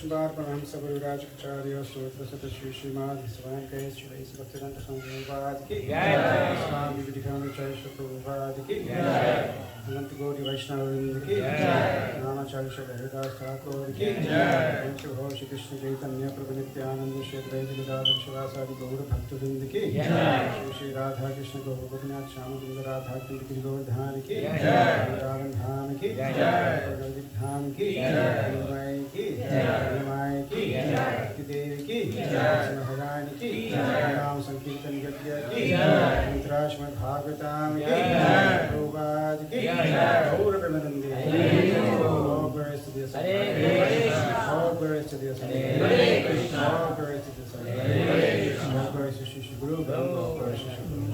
Vishnubar Paramahamsa Gururajacharya Suttasata Sri Srimad Savankaya Sri Bhaktivedanta Swami Ki Swami Vivekananda Prabhupada Ki Anant Gauri Vaishnava Ki Namacharya Shri Haridas Thakur Ki Shri Shri Krishna Chaitanya Prabhu Nityananda Shri Advaita Gadadhar Shivasadi Gaura Bhaktivinoda Ki Shri Shri Radha Krishna Gaura Gopinath Shyamadanda Radha Kunti Govardhana Ki Vrindavan Dham Ki Pragadip Dham Ki Nimai Ki Nimai Ki Bhakti Devi Ki Maharani Ki Ram Sankirtan Yajna Ki Mantra Srimad Bhagavatam Ki Prabhupada Ki Gaura Premanande all glories to the Asana all glories to the Asana all glories to the Asana all glories to Shri Shri Guru all glories to Shri Guru.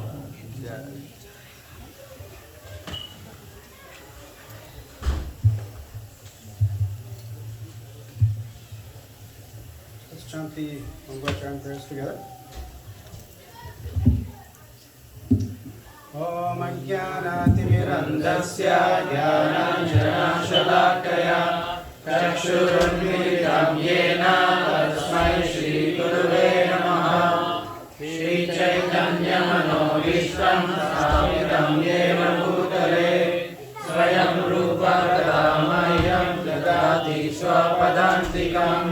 Let's chant the Mangala prayers together. Om Ajnanatimirandasya Jnananjanashalakaya Chakshurunmilitam Yena Tasmai Shri Gurave Namaha Shri Chaitanya Manobishtam Sthapitam Yena Bhutale Swayam Rupa Kadamahyam Dadati Swapadantikam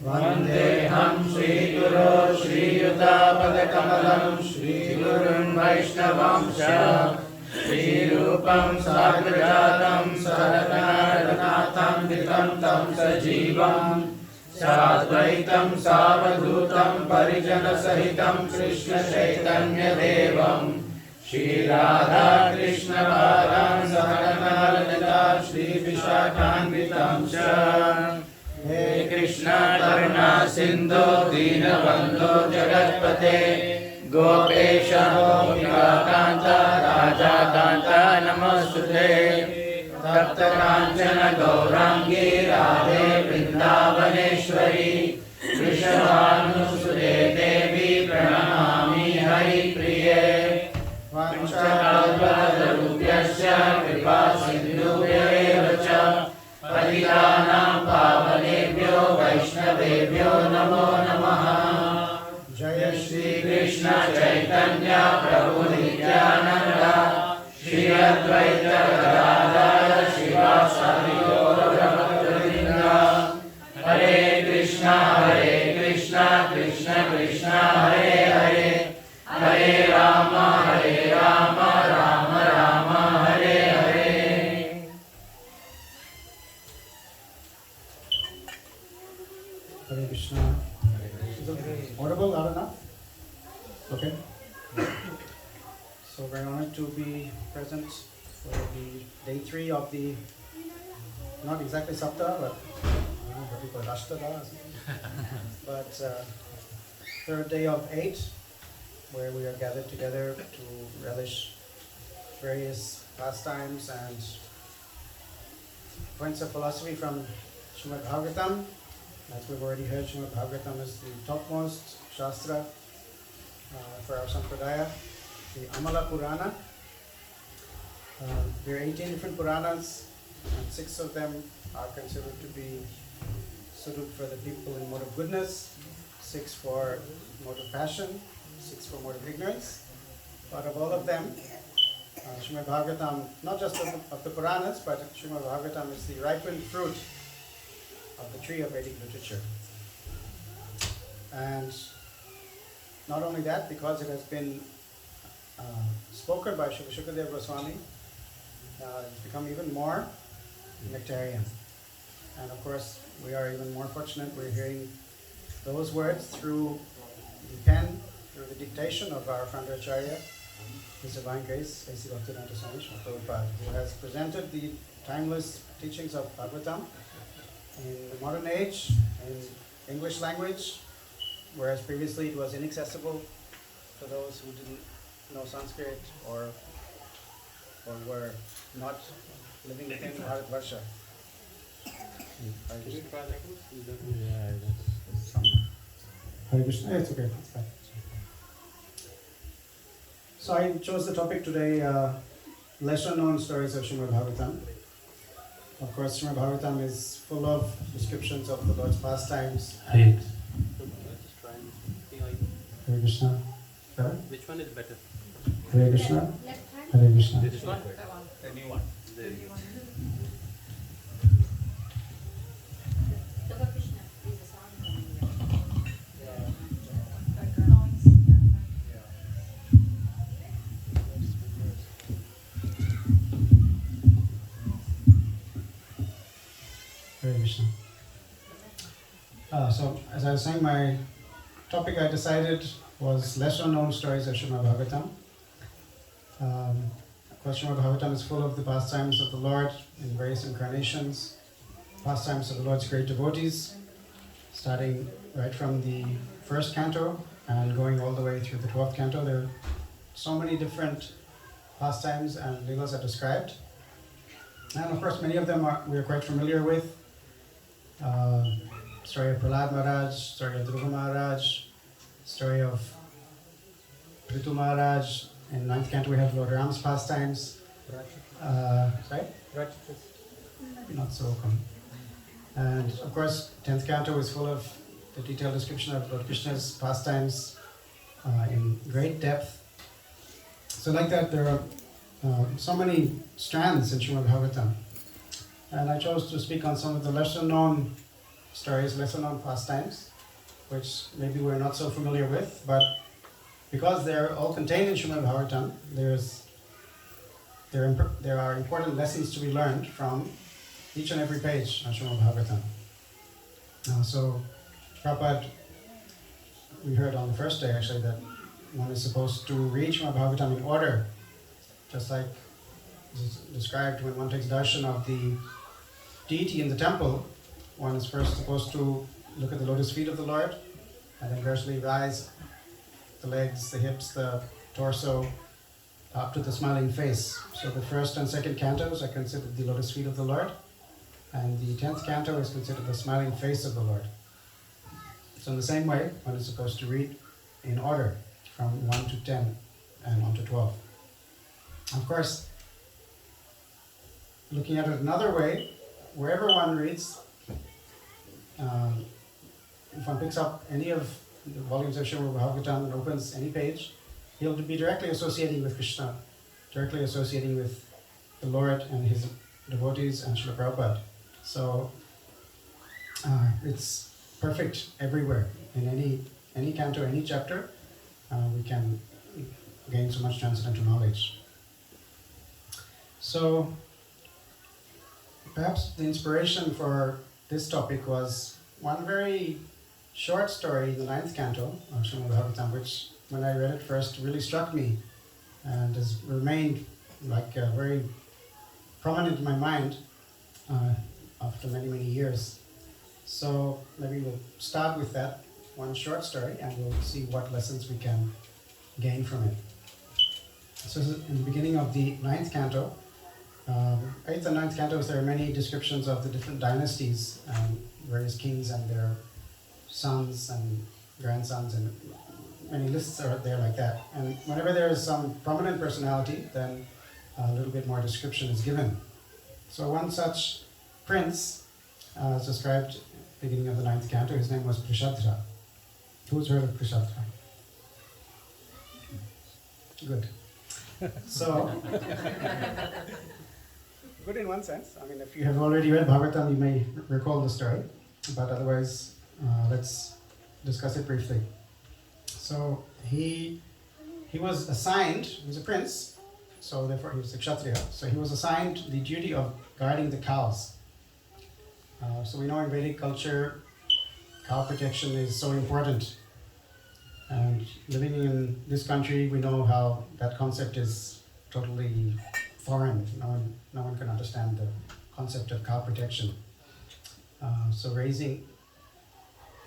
Vandeham Shri Guru Shri Yuta Padakamalam Shri Gurun Vaishnavam Sha Shri Rupam Sagrajatam Saranaratham Vitam Tam Sajivam Sadvaitam Savadhutam Parijana Sahitam Krishna Chaitanya Devam Shri Radha Krishna Param Saharanaranitam Shri Vishakhan Vitam Sha He Krishna Karuna Sindhu Dinabandhu Jagatpate Gopesha Gopika Kanta Raja Kanta Namastute Tapta Kanchana Gaurangi Radhe Vrindavaneshwari Vrishabhanusude Devi Pranamami Hari Priye Vanchakalpatarubhyasya Kripa Sindhubhya Cha Paritanam Pavanebhyo Vaishnavebhyo Namo Namaha Jaya Shri Krishna Chaitanya Prabhu Nityananda Shri Advaita Gadadhar Shivasadi Gaura Bhaktivinoda Hare Krishna Krishna Krishna Hare Hare Hare Rama Rama Rama Hare Hare. Hare Krishna. Audible, loud enough? Okay. So we're honored to be present for the day 3 of the, not exactly Saptah, but I don't know what people Ashtadha, but third day of 8, where we are gathered together to relish various pastimes and points of philosophy from Srimad Bhagavatam. As we've already heard, Srimad Bhagavatam is the topmost Shastra for our Sampradaya, the Amala Purana. There are 18 different Puranas, and 6 of them are considered to be suited for the people in mode of goodness, 6 for mode of passion, 6 for mode of ignorance. But of all of them, Srimad Bhagavatam, not just of the Puranas, but Srimad Bhagavatam is the ripened fruit of the tree of Vedic literature. And not only that, because it has been spoken by Shukadeva Goswami, it's become even more nectarian. And of course, we are even more fortunate we're hearing those words through the pen, through the dictation of our founder Acharya, His Divine Grace, A.C. Bhaktivedanta Swami Prabhupada, who has presented the timeless teachings of Bhagavatam in the modern age, in English language, whereas previously it was inaccessible to those who didn't know Sanskrit or were not living within Bharatvarsha. Hare Krishna. It's okay. It's fine. So I chose the topic today, lesser known stories of Srimad Bhagavatam. Of course, Srimad Bhagavatam is full of descriptions of the Lord's pastimes. Right. Just try and see how you- Hare Krishna. Sorry? Which one is better? Hare Krishna. Left hand. Hare Krishna. This one? That one. The new one. There you go. Dasa Krishna is a sound coming here. Hare Krishna. So, as I was saying, my topic I decided was lesser known stories of Srimad Bhagavatam. Of course, Srimad Bhagavatam is full of the pastimes of the Lord in various incarnations, pastimes of the Lord's great devotees, starting right from the first canto and going all the way through the 12th canto. There are so many different pastimes and leelas are described. And of course, many of them we are quite familiar with. Story of Prahlad Maharaj, story of Dhruva Maharaj, story of Prithu Maharaj. In 9th canto we have Lord Ram's pastimes. Sorry? Not so common. And of course, 10th canto is full of the detailed description of Lord Krishna's pastimes in great depth. So like that, there are so many strands in Srimad Bhagavatam. And I chose to speak on some of the lesser known stories, lesser known pastimes, which maybe we're not so familiar with, but because they're all contained in Srimad Bhagavatam, there are important lessons to be learned from each and every page on Srimad Bhagavatam. So, Prabhupada, we heard on the first day actually that one is supposed to read Srimad Bhagavatam in order, just like is described when one takes darshan of the deity in the temple. One is first supposed to look at the lotus feet of the Lord and then gradually rise the legs, the hips, the torso up to the smiling face. So the first and second cantos are considered the lotus feet of the Lord, and the 10th canto is considered the smiling face of the Lord. So in the same way, one is supposed to read in order from 1 to 10 and on to 12. Of course, looking at it another way, wherever one reads, if one picks up any of the volumes of Srimad Bhagavatam and opens any page, he'll be directly associating with Krishna, directly associating with the Lord and his devotees and Srila Prabhupada. So it's perfect everywhere. In any canto, any chapter, we can gain so much transcendental knowledge. So perhaps the inspiration for this topic was one very short story in the 9th canto of Srimad Bhagavatam, which when I read it first really struck me and has remained like very prominent in my mind after many, many years. So maybe we'll start with that one short story and we'll see what lessons we can gain from it. So in the beginning of the 9th canto, 8th and 9th cantos, there are many descriptions of the different dynasties and various kings and their sons and grandsons, and many lists are there like that. And whenever there is some prominent personality, then a little bit more description is given. So one such prince is described at the beginning of the 9th canto. His name was Prishadra. Who's heard of Prishadra? Good. So, good in one sense. I mean, if you have already read Bhagavatam, you may recall the story. But otherwise, let's discuss it briefly. So he was assigned, he was a prince, so therefore he was a Kshatriya. So he was assigned the duty of guarding the cows. So we know in Vedic culture, cow protection is so important. And living in this country, we know how that concept is totally foreign. No one can understand the concept of cow protection. So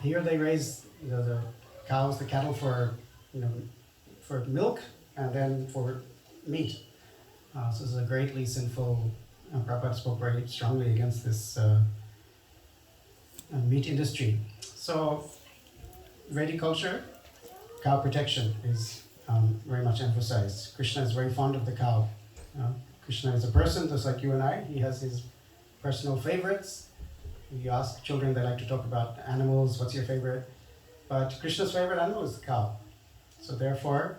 here they raise the cows, the cattle for milk and then for meat. So this is a greatly sinful. Prabhupada spoke very strongly against this meat industry. So Vedic culture, cow protection is very much emphasized. Krishna is very fond of the cow. Krishna is a person just like you and I. He has his personal favorites. You ask children, they like to talk about animals, what's your favorite? But Krishna's favorite animal is the cow. So therefore,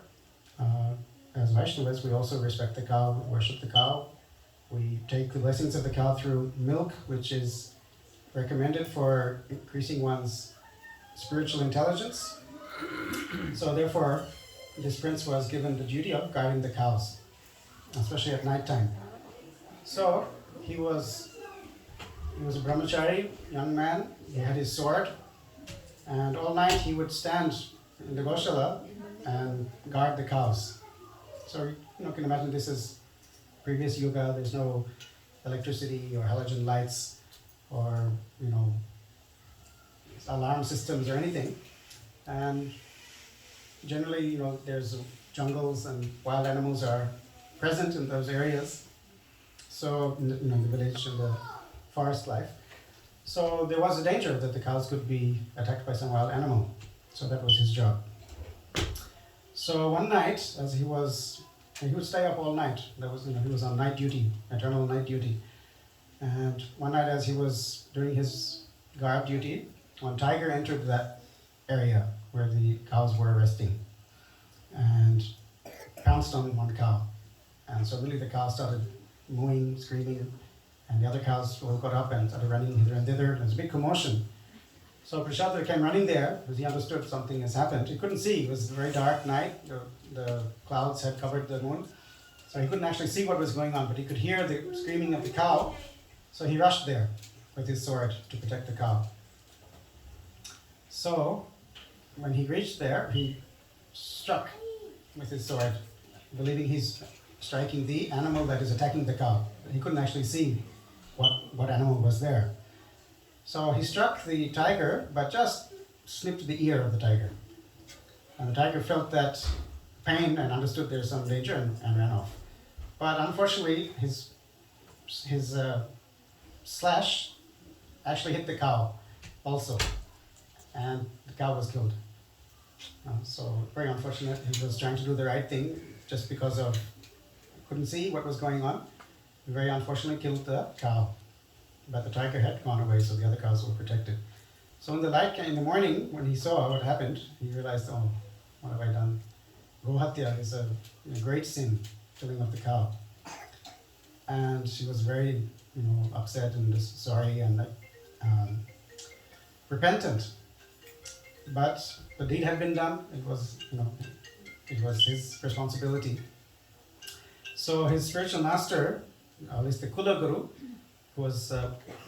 as Vaishnavas, we also respect the cow, worship the cow. We take the blessings of the cow through milk, which is recommended for increasing one's spiritual intelligence. So therefore, this prince was given the duty of guarding the cows, especially at night time. So he was a brahmachari, young man. He had his sword, and all night he would stand in the Goshala and guard the cows. So you can imagine this is previous yuga. There's no electricity or halogen lights or alarm systems or anything. And generally, there's jungles and wild animals are present in those areas. So in the village and the forest life. So there was a danger that the cows could be attacked by some wild animal. So that was his job. So one night, as he would stay up all night. That was, he was on night duty, eternal night duty. And one night, as he was doing his guard duty, one tiger entered that area where the cows were resting and pounced on one cow. And suddenly the cow started mooing, screaming, and the other cows all got up and started running hither and thither. There was a big commotion. So Prashadra came running there because he understood something has happened. He couldn't see. It was a very dark night. The clouds had covered the moon. So he couldn't actually see what was going on, but he could hear the screaming of the cow. So he rushed there with his sword to protect the cow. So when he reached there, he struck with his sword, believing he's striking the animal that is attacking the cow. He couldn't actually see what animal was there. So he struck the tiger, but just snipped the ear of the tiger. And the tiger felt that pain and understood there's some danger and ran off. But unfortunately, his slash actually hit the cow also. And the cow was killed. So very unfortunate. He was trying to do the right thing just because of couldn't see what was going on. He very unfortunately killed the cow. But the tiger had gone away, so the other cows were protected. So in the morning, when he saw what happened, he realized, oh, what have I done? Gohatya is a great sin, killing of the cow. And she was very, upset and sorry and repentant. But the deed had been done. It was his responsibility. So his spiritual master, at least the Kula Guru, was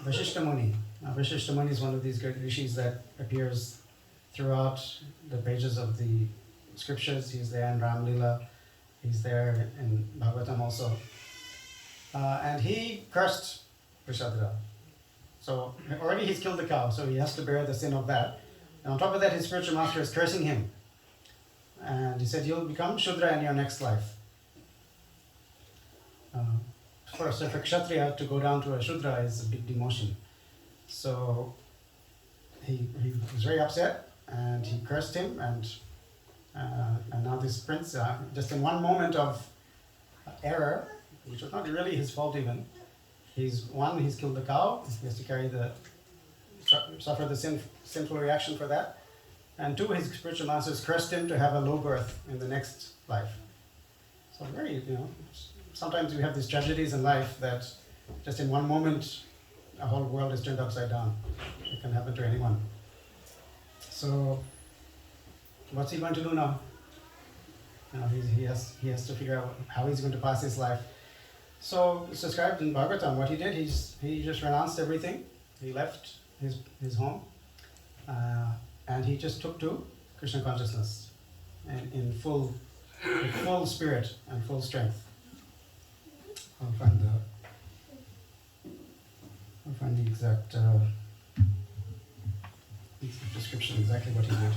Vasishta Muni. Vasishta Muni is one of these great rishis that appears throughout the pages of the scriptures. He's there in Ram Lila. He's there in Bhagavatam also. And he cursed Vrishadra. So already he's killed the cow, so he has to bear the sin of that. And on top of that, his spiritual master is cursing him. And he said, you'll become Shudra in your next life. For a Kshatriya to go down to a Shudra is a big demotion. So he was very upset and he cursed him, and now this prince, just in one moment of error, which was not really his fault even, he's killed the cow, he has to suffer the sinful reaction for that, and two, his spiritual masters cursed him to have a low birth in the next life. So very, sometimes we have these tragedies in life that just in one moment, a whole world is turned upside down. It can happen to anyone. So, what's he going to do now? He has to figure out how he's going to pass his life. So, it's described in Bhagavatam. What he did, he just renounced everything. He left his home, and he just took to Krishna consciousness in full spirit and full strength. I'll find the exact description, exactly what he did.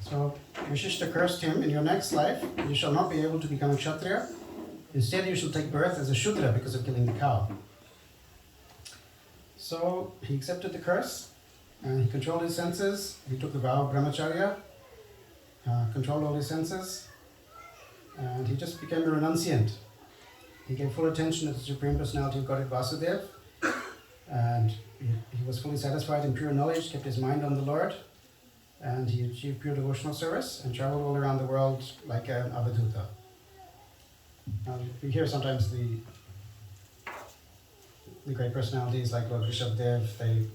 So Vishishta cursed him, in your next life you shall not be able to become a Kshatriya. Instead you shall take birth as a Shudra because of killing the cow. So he accepted the curse and he controlled his senses. He took the vow of brahmacharya, controlled all his senses, and he just became a renunciant. He gave full attention to the Supreme Personality of Godhead Vasudeva, and he was fully satisfied in pure knowledge, kept his mind on the Lord, and he achieved pure devotional service and traveled all around the world like an avadhuta. Now, we hear sometimes the great personalities like Lord Rishabdev, they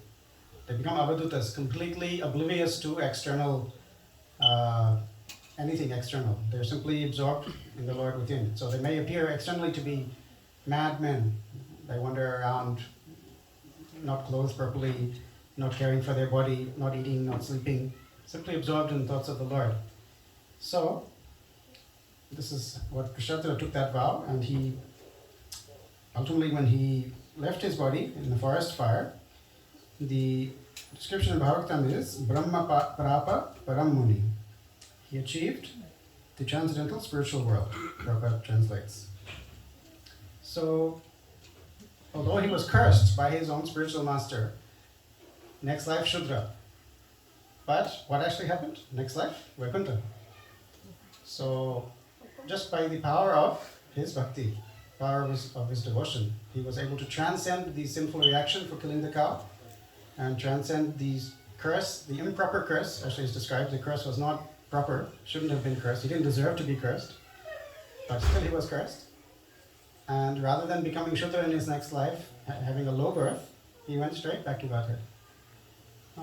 become avadhutas, completely oblivious to external, anything external. They're simply absorbed in the Lord within. So they may appear externally to be madmen. They wander around, not clothed properly, not caring for their body, not eating, not sleeping, simply absorbed in the thoughts of the Lord. So, this is what Krishnadeva took that vow, and he, ultimately when he left his body in the forest fire, the description in Bhagavatam is Brahma Prapa Param Muni. He achieved the transcendental spiritual world, Prabhupada translates. So, although he was cursed by his own spiritual master, next life Shudra. But what actually happened? Next life, Vaikuntha. So, just by the power of his bhakti, power of his devotion, he was able to transcend the sinful reaction for killing the cow and transcend the curse, the improper curse. Actually, it's described, the curse was not proper, shouldn't have been cursed. He didn't deserve to be cursed, but still he was cursed. And rather than becoming Shudra in his next life, having a low birth, he went straight back to Godhead.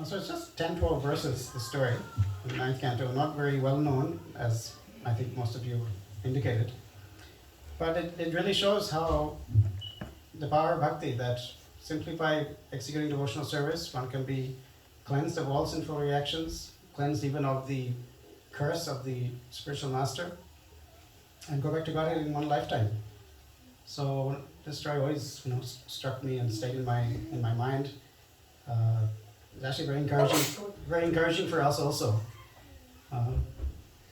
So it's just 10-12 verses, the story, in the 9th canto, not very well known, as I think most of you indicated. But it really shows how the power of bhakti, that simply by executing devotional service, one can be cleansed of all sinful reactions, cleansed even of the curse of the spiritual master, and go back to Godhead in one lifetime. So this story always, struck me and stayed in my mind. It's actually very encouraging for us also,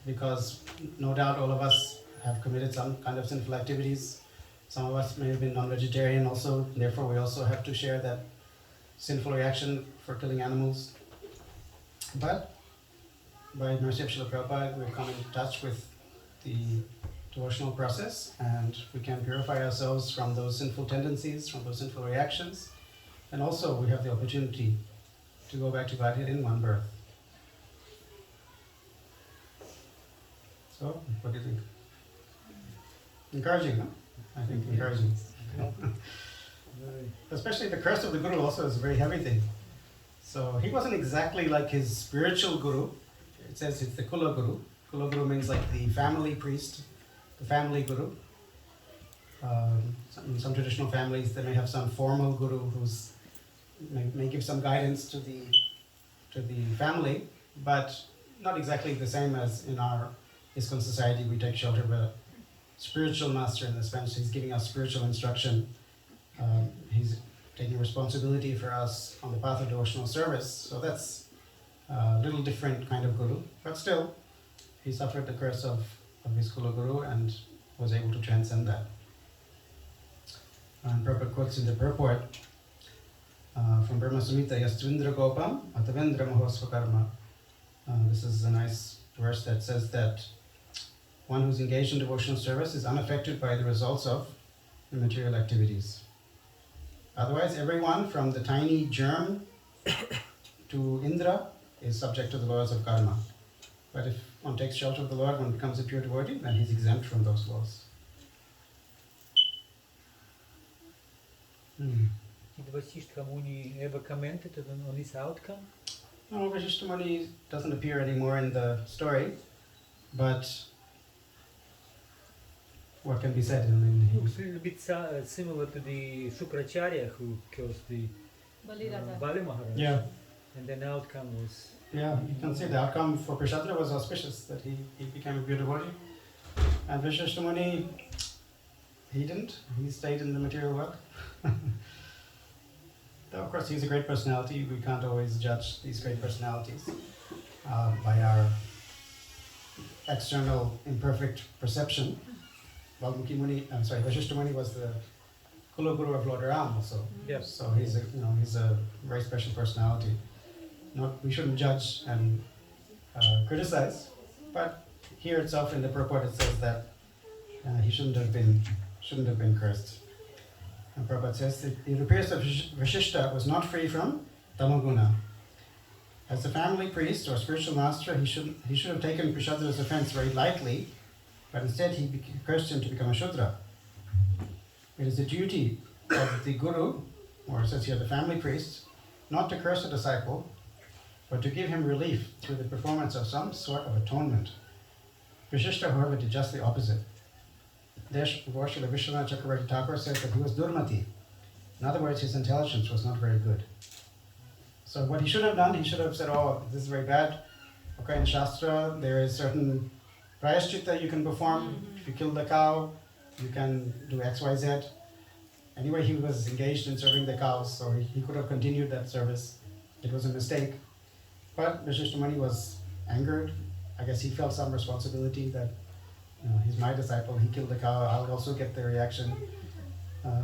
because no doubt all of us have committed some kind of sinful activities. Some of us may have been non-vegetarian also, therefore we also have to share that sinful reaction for killing animals. But by mercy of Srila Prabhupada, we've come into touch with the devotional process, and we can purify ourselves from those sinful tendencies, from those sinful reactions, and also we have the opportunity to go back to Godhead in one birth. So, what do you think? Encouraging, huh? I think encouraging. Especially the curse of the Guru also is a very heavy thing. So he wasn't exactly like his spiritual Guru. It says it's the Kula Guru. Kula Guru means like the family priest, the family Guru. In some traditional families, they may have some formal Guru who's may give some guidance to the family, but not exactly the same as in our ISKCON society. We take shelter of a spiritual master in the sense he's giving us spiritual instruction. He's taking responsibility for us on the path of devotional service. So that's a little different kind of Guru, but still, he suffered the curse of his Kula Guru and was able to transcend that. And Prabhupada quotes in the purport from Brahma Samhita, Yastvindra Gopam Atavendra Mahosva Karma. This is a nice verse that says that one who's engaged in devotional service is unaffected by the results of the material activities. Otherwise, everyone from the tiny germ to Indra is subject to the laws of karma. But if one takes shelter of the Lord, one becomes a pure devotee, then he's exempt from those laws. Did Vasishtha Muni ever commented on his outcome? No, Vasishtha Muni doesn't appear anymore in the story, but what can be said? Looks a little bit similar to the Shukracharya who kills the Bali Maharaj. Yeah. And then the outcome was... Yeah, you can see the outcome for Krishnadeva was auspicious, that he became a pure devotee. And Vasishtha Muni, he didn't. He stayed in the material world. Though of course he's a great personality. We can't always judge these great personalities by our external imperfect perception. Vasishtha Muni was the Kula Guru of Lord Ram also. Yes. So he's a very special personality. We shouldn't judge and criticize, but here itself in the purport it says that he shouldn't have been cursed. And Prabhupada says it appears that Vashishta was not free from tamaguna. As a family priest or spiritual master, he should have taken Prishadra's offense very lightly, but instead he cursed him to become a Shudra. It is the duty of the Guru, or it says here the family priest, not to curse a disciple, but to give him relief through the performance of some sort of atonement. Vashishta, however, did just the opposite. There, Srila Vishwanath Chakravarti Thakur says that he was durmati. In other words, his intelligence was not very good. So what he should have done, he should have said, oh, this is very bad. Okay, in Shastra, there is certain prayashchitta you can perform. If you kill the cow, you can do X, Y, Z. Anyway, he was engaged in serving the cows, so he could have continued that service. It was a mistake. But Vashishtamani was angered. I guess he felt some responsibility that he's my disciple, he killed the cow, I'll also get the reaction.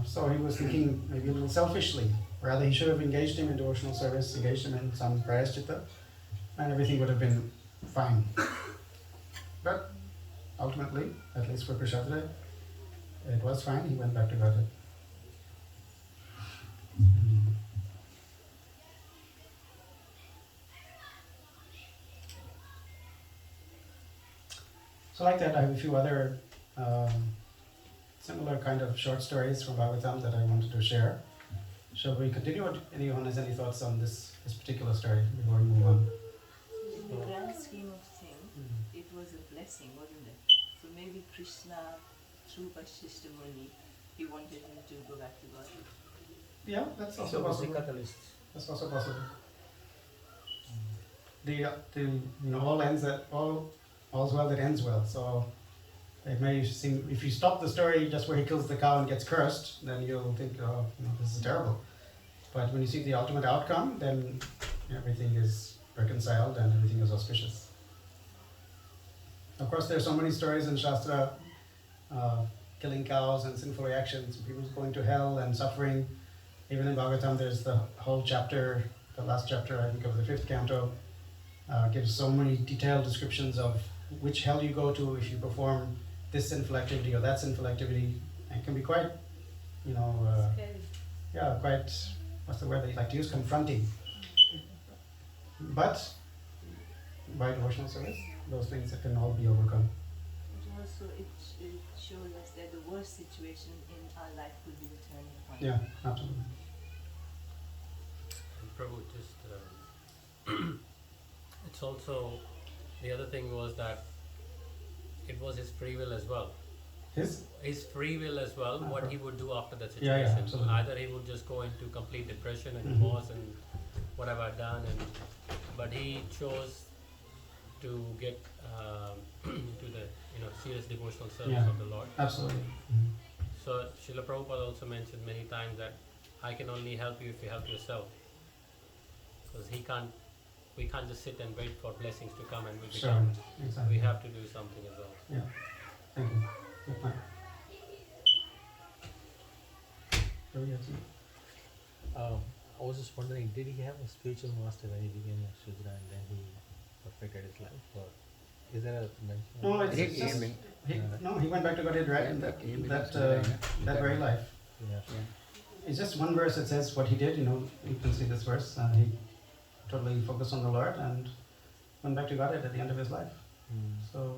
So he was thinking maybe a little selfishly. Rather, he should have engaged him in devotional service, engaged him in some prayashchitta, and everything would have been fine. But ultimately, at least for Prashadra, it was fine, he went back to Godhead. So like that, I have a few other similar kind of short stories from Bhagavatam that I wanted to share. Shall we continue, or anyone has any thoughts on this particular story before we move on? In the grand scheme of things, it was a blessing, wasn't it? So maybe Krishna, through Vashishta Muni, he wanted him to go back to God. Yeah, that's also So was a possible. catalyst. That's also possible. All's well that ends well. So it may seem, if you stop the story just where he kills the cow and gets cursed, then you'll think, oh, this is terrible. But when you see the ultimate outcome, then everything is reconciled and everything is auspicious. Of course, there are so many stories in Shastra, killing cows and sinful reactions, people going to hell and suffering. Even in Bhagavatam, there's the whole chapter, the last chapter, I think, of the 5th canto, gives so many detailed descriptions of which hell you go to if you perform this sinful activity or that sinful activity. And it can be quite, Scary. quite, what's the word they like to use, confronting. But by devotional service, those things can all be overcome. But also it shows us that the worst situation in our life could be the turning point. Yeah, absolutely. And Prabhu, just it's also, the other thing was that it was his free will as well. His free will as well, what he would do after that Yeah, situation. absolutely. Either he would just go into complete depression and remorse and what have I done, but he chose to get to the serious devotional service of the Lord. Absolutely. So Srila Prabhupada also mentioned many times that I can only help you if you help yourself, because we can't just sit and wait for blessings to come and we Sure, become. exactly. We have to do something as well. Yeah, thank you. Good point. I was just wondering, did he have a spiritual master when he became a Shudra and then he perfected his life? Or is there a mention? No, it's He just, came he went back to Godhead right in that very life. Yeah. It's just one verse that says what he did, you can see this verse. He totally focused on the Lord and went back to Godhead at the end of his life. So,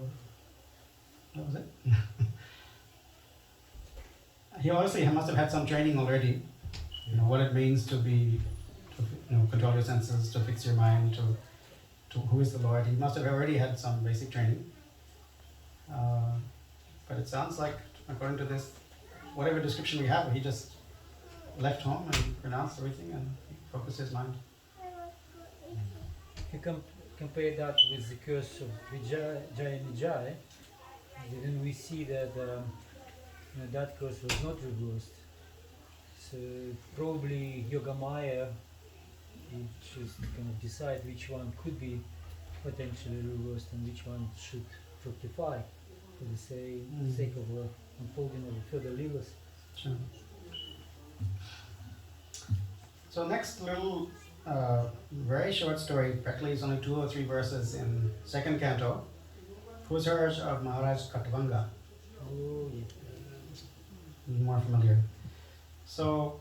that was it. He obviously must have had some training already, what it means to control your senses, to fix your mind, to who is the Lord. He must have already had some basic training. But it sounds like, according to this, whatever description we have, he just left home and renounced everything and focused his mind. If you compare that with the curse of Vijay and Vijay, then we see that that curse was not reversed. So probably Yogamaya, which is to kind of decide which one could be potentially reversed and which one should fructify for the sake of unfolding of the further levels. Sure. So next little very short story, practically it's only 2 or 3 verses in second canto, Pusaraj of Maharaj Katvanga. Oh, yeah. More familiar. So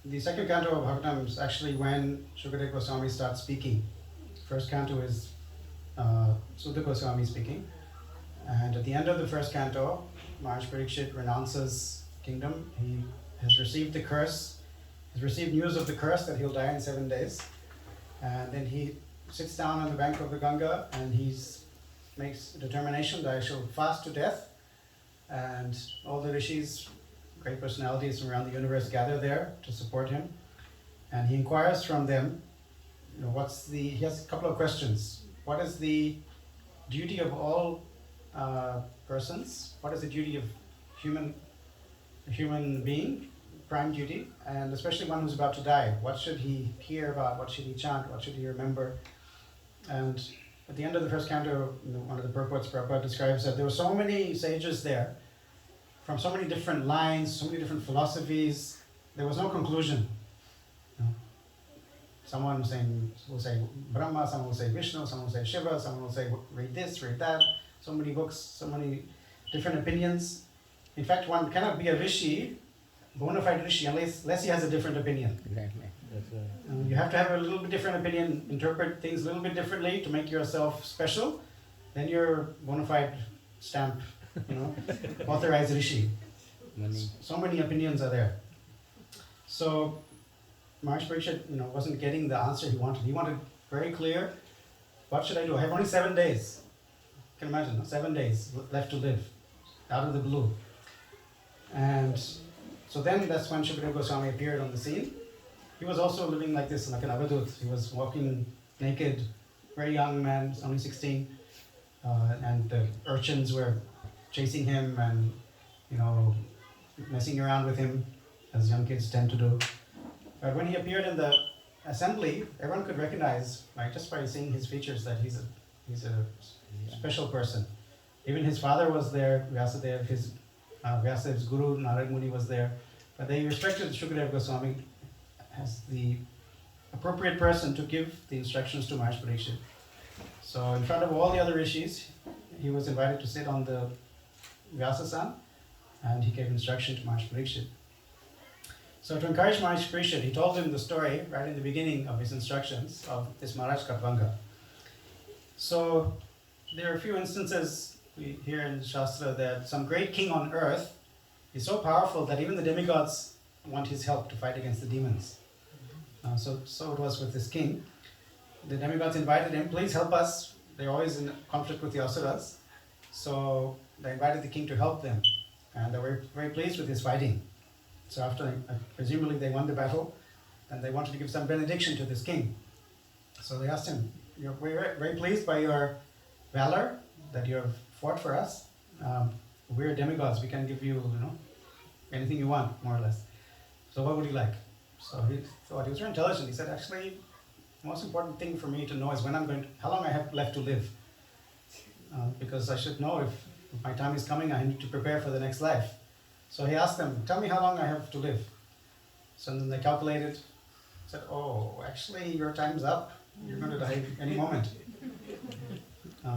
the second canto of Bhagavatam is actually when Shukadeva Goswami starts speaking. First canto is Sutta Goswami speaking, and at the end of the first canto, Maharaj Parikshit renounces kingdom. He has received the curse. He's received news of the curse that he'll die in 7 days, and then he sits down on the bank of the Ganga and he makes a determination that I shall fast to death. And all the rishis, great personalities from around the universe, gather there to support him. And he inquires from them, he has a couple of questions. What is the duty of all persons? What is the duty of human being, prime duty, and especially one who's about to die? What should he hear about? What should he chant? What should he remember? And at the end of the first canto, one of the purports, Prabhupada describes that there were so many sages there, from so many different lines, so many different philosophies. There was no conclusion. Someone will say Brahma, someone will say Vishnu, someone will say Shiva, someone will say read this, read that. So many books, so many different opinions. In fact, one cannot be a rishi, bona fide rishi, unless he has a different opinion. Exactly. That's right. You have to have a little bit different opinion, interpret things a little bit differently to make yourself special. Then you're bona fide stamp, authorized rishi. So many opinions are there. So Maharaj Parikshit, wasn't getting the answer he wanted. He wanted very clear, what should I do? I have only 7 days. You can imagine, 7 days left to live, out of the blue. And so then that's when Shukadeva Goswami appeared on the scene. He was also living like this, like an avadut. He was walking naked, very young man, only 16. And the urchins were chasing him and, messing around with him, as young kids tend to do. But when he appeared in the assembly, everyone could recognize, just by seeing his features, that he's a special person. Even his father was there, Vyasadeva, Vyasadev's guru, Narad Muni was there. But they respected Shukadeva Goswami as the appropriate person to give the instructions to Maharaj Parikshit. So in front of all the other rishis, he was invited to sit on the Vyasasan, and he gave instruction to Maharaj Parikshit. So to encourage Maharaj Parikshit, he told him the story right in the beginning of his instructions of this Maharaj Katvanga. So there are a few instances we hear in Shastra that some great king on earth is so powerful that even the demigods want his help to fight against the demons. So it was with this king. The demigods invited him, please help us. They're always in conflict with the asuras. So they invited the king to help them. And they were very pleased with his fighting. So after, presumably they won the battle, and they wanted to give some benediction to this king. So they asked him, we're very pleased by your valor, that you have fought for us. We're demigods, we can give you, anything you want, more or less. So what would you like? So he thought, he was very intelligent. He said, actually, the most important thing for me to know is how long I have left to live. Because I should know if my time is coming, I need to prepare for the next life. So he asked them, tell me how long I have to live. So then they calculated, said, oh, actually your time's up. You're going to die any moment.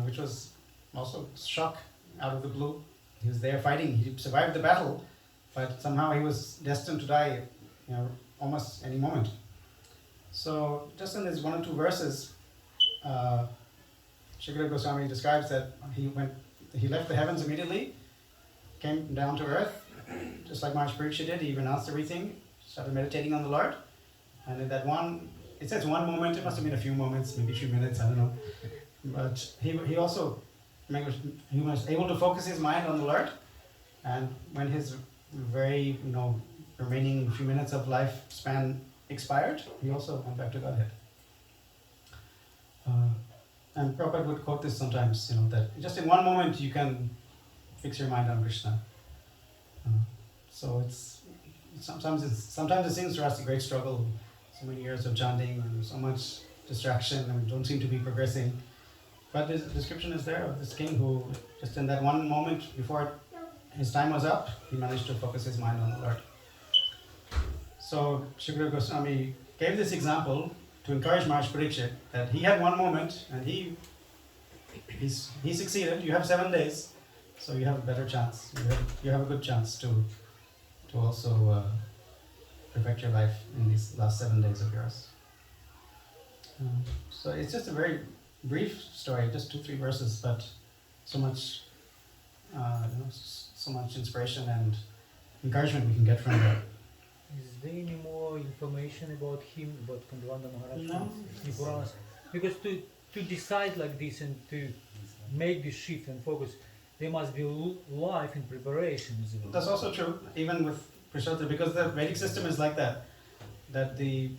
Which was also shock out of the blue. He was there fighting. He survived the battle, but somehow he was destined to die, almost any moment. So just in these 1 or 2 verses, Shukadeva Goswami describes that he left the heavens immediately, came down to earth, just like Maharaj Parikshit did. He renounced everything, started meditating on the Lord, and in that it says 1 moment, it must have been a few moments, maybe a few minutes, I don't know. But he also was able to focus his mind on the Lord, and when his very, remaining few minutes of life span expired, he also went back to Godhead. And Prabhupada would quote this sometimes, that just in 1 moment you can fix your mind on Krishna. So sometimes it seems to us a great struggle, so many years of chanting and so much distraction, and we don't seem to be progressing. But the description is there of this king who, just in that 1 moment before his time was up, he managed to focus his mind on the Lord. So Shukadeva Goswami gave this example to encourage Maharaj Parikshit that he had one moment and he succeeded. You have 7 days, so you have a better chance. You have a good chance to also perfect your life in these last 7 days of yours. So it's just a very brief story, just 2-3 verses, but so much, so much inspiration and encouragement we can get from that. Is there any more information about him, about Kandavanda Maharaj? No. In Puranas? Because to decide like this and to make this shift and focus, there must be life in preparation as well. That's also true, even with Prashadra, because the Vedic system is like that the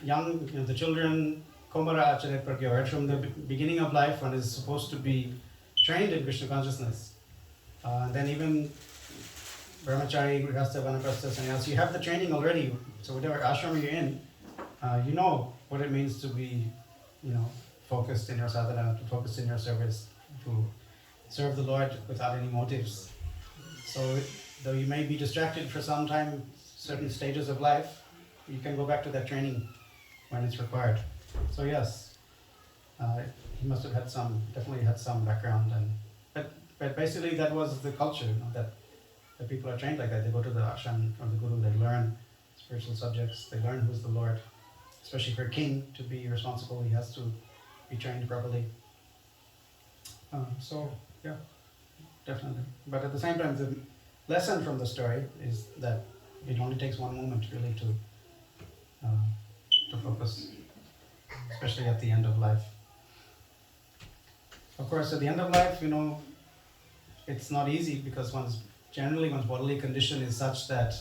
young, the children, Komara Acharya Pragya, right from the beginning of life, one is supposed to be trained in Krishna consciousness. Then even Brahmachari, Grihastha, Vanaprastha, Sannyas, you have the training already. So whatever ashram you're in, you know what it means to be, focused in your sadhana, to focus in your service, to serve the Lord without any motives. So though you may be distracted for some time, certain stages of life, you can go back to that training when it's required. So yes, he must have definitely had some background, but basically that was the culture, that people are trained like that. They go to the ashram of the Guru, they learn spiritual subjects, they learn who's the Lord. Especially for a king to be responsible, he has to be trained properly. So yeah, definitely. But at the same time, the lesson from the story is that it only takes one moment really to focus, especially at the end of life. Of course, at the end of life, it's not easy because one's bodily condition is such that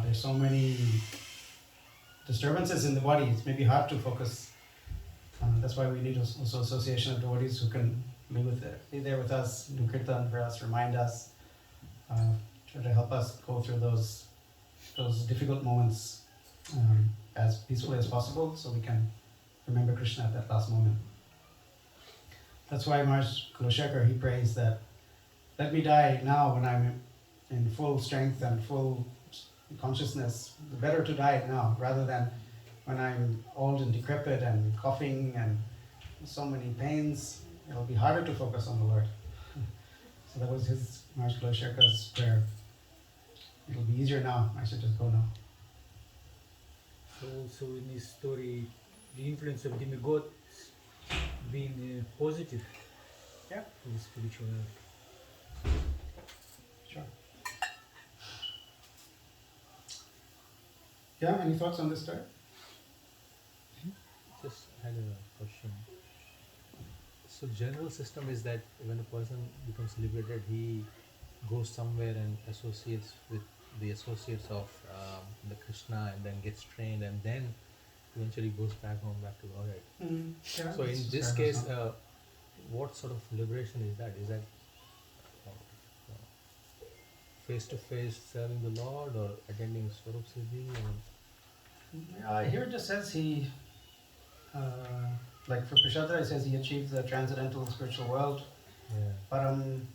there's so many disturbances in the body. It's maybe hard to focus. That's why we need also association of devotees who can be there with us, do kirtan for us, remind us, try to help us go through those difficult moments as peacefully as possible, so we can remember Krishna at that last moment. That's why Maharaj Kulashekar, he prays that, let me die now when I'm in full strength and full consciousness. Better to die now rather than when I'm old and decrepit and coughing and so many pains. It'll be harder to focus on the Lord. So that was his Maharaj Kulashekhar's prayer. It'll be easier now. I should just go now. So also in this story, the influence of demigods being positive Yeah. for the spiritual life. Sure. Yeah, any thoughts on this story? Just had a question. So general system is that when a person becomes liberated, he goes somewhere and associates with the associates of the Krishna, and then gets trained, and then eventually goes back home, back to Godhead. Yeah, So in this case, what sort of liberation is that? Is that face-to-face serving the Lord, or attending Swarup Siddhi? Here it just says he, like for Prashadra, it says he achieved the transcendental spiritual world. Yeah. Param,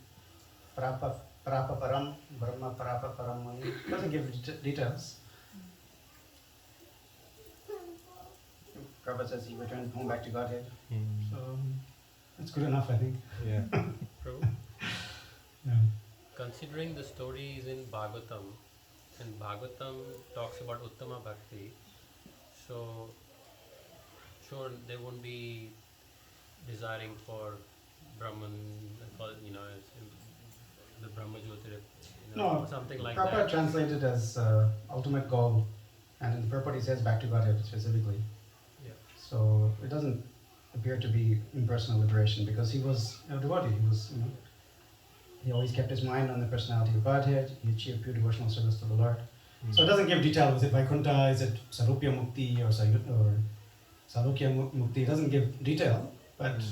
Parapa Param, Brahma Parapa Param Mani. Doesn't give details. Prabhupada says he returned home back to Godhead. So that's good enough, I think. Yeah. Prabhu, Yeah. considering the stories in Bhagavatam, and Bhagavatam talks about Uttama Bhakti, so sure they won't be desiring for Brahman, the Brahma Jyotir, No, something like Prabhupada that. translated as ultimate goal, and in the purport he says back to Godhead specifically. Yeah. So it doesn't appear to be impersonal liberation, because he was a devotee. He was, he always kept his mind on the personality of Godhead. He achieved pure devotional service to the Lord. So it doesn't give detail. Was it Vaikuntha? Is it Sarupya Mukti or Salukya Mukti? It doesn't give detail, but